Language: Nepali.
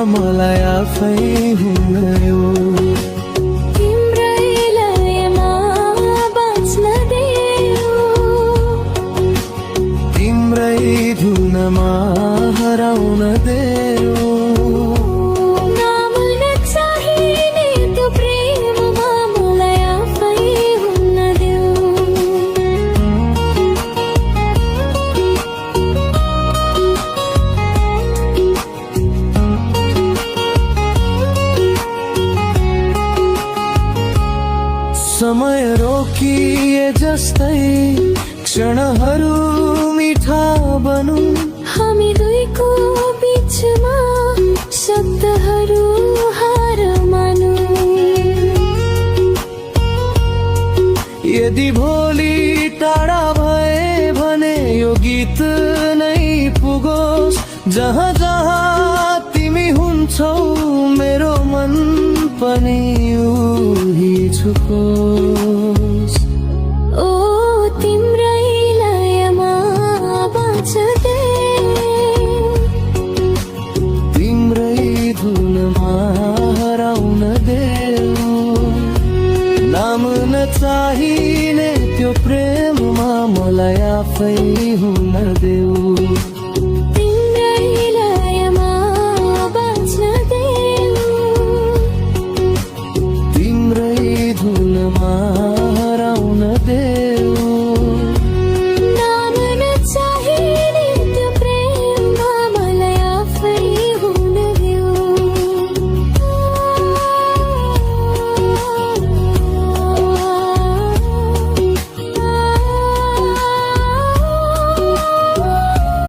मलाई आफै हुन देऊ। तिम्रै लयमा बाँच्न देऊ, तिम्रै धुनमा हराउन देऊ। नाम नचाहिने त्यो प्रेममा मलाई आफै हुन देऊ। समय रोकिए जस्तै क्षणहरू मिठा बनौं, हामी दुईको बीचमा शब्दहरू हार मानौं। यदि भोलि टाढा भए भने यो गीत नै पुगोस्, जहाँ जहाँ तिमी हुन्छौ मेरो मन पनि उही झुकोस्। ओ तिम्रै लयमा बाँच्दै, तिम्रै धुनमा हराउन देऊ। नाम नचाहिने त्यो प्रेममा मलाई आफै हुन देऊ।